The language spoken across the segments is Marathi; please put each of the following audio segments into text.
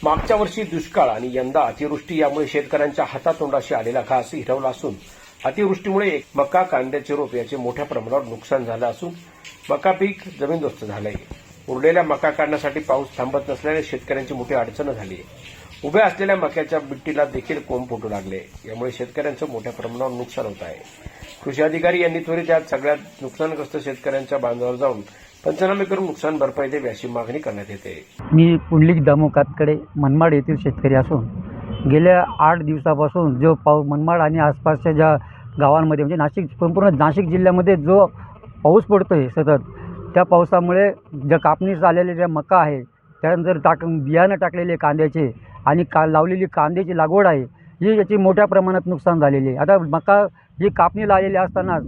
मागच्या वर्षी दुष्काळ आणि यंदा अतिवृष्टी यामुळे शेतकऱ्यांच्या हातातोंडाशी आलेला घास हिरावला असून अतिवृष्टीमुळे मका, कांद्याचे रोप याचे मोठ्या प्रमाणावर नुकसान झालं असून मका पीक जमीनदोस्त झालंय। उरलेल्या मका काढण्यासाठी पाऊस थांबत नसल्याने शेतकऱ्यांची मोठी अडचण झाली आहे। उभ्या असलेल्या मक्याच्या बिट्टीला देखील कोंब फुटू लागले, यामुळे शेतकऱ्यांचं मोठ्या प्रमाणावर नुकसान होत आहे। कृषी अधिकारी यांनी त्वरित या सगळ्यात नुकसानग्रस्त शेतकऱ्यांच्या बांधावर जाऊन पंचनामे करून नुकसान भरपाई द्यावी अशी मागणी करण्यात येते। मी पुंडलिक दामू कातकडे मनमाड येथील शेतकरी असून गेल्या 8 दिवसापासून जो मनमाड आणि आसपासच्या ज्या गावांमध्ये म्हणजे संपूर्ण नाशिक जिल्ह्यामध्ये जो पाऊस पडतोय सतत, त्या पावसामुळे ज्या कापणीस आलेल्या ज्या मका आहे, त्यानंतर बियाणं टाकलेले कांद्याचे आणि लावलेली कांद्याची लागवड आहे, ही याची मोठ्या प्रमाणात नुकसान झालेली आहे। आता मका ही कापणीला आलेली असताना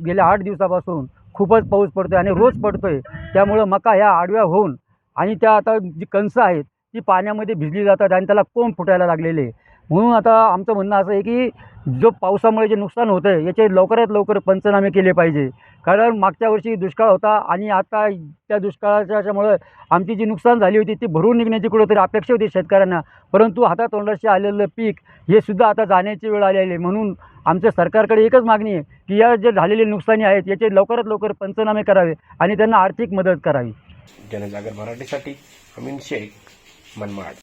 गेल्या 8 दिवसापासून खूपच पाऊस पडतोय आणि रोज पडतोय, त्यामुळं मका ह्या आडव्या होऊन आणि त्या आता जी कणसं आहेत ती पाण्यामध्ये भिजली जातात आणि त्याला कोंब फुटायला लागलेले। म्हणून आता आमचं म्हणणं असं आहे की जो पावसामुळे जे नुकसान होतं आहे याचे लवकरात लवकर पंचनामे केले पाहिजे, कारण मागच्या वर्षी दुष्काळ होता आणि आता त्या दुष्काळाच्यामुळं आमची जी नुकसान झाली होती ती भरून निघण्याची कुठेतरी अपेक्षा होती शेतकऱ्यांना, परंतु हातातोंडाशी आलेलं पीक हे सुद्धा आता जाण्याची वेळ आलेली आहे। म्हणून आमच्या सरकारकडे एकच मागणी आहे की या जे झालेले नुकसानी आहेत याचे लवकरात लवकर पंचनामे करावे आणि त्यांना आर्थिक मदत करावी। जनजागर मराठीसाठी अमीन शेख, मनमाड।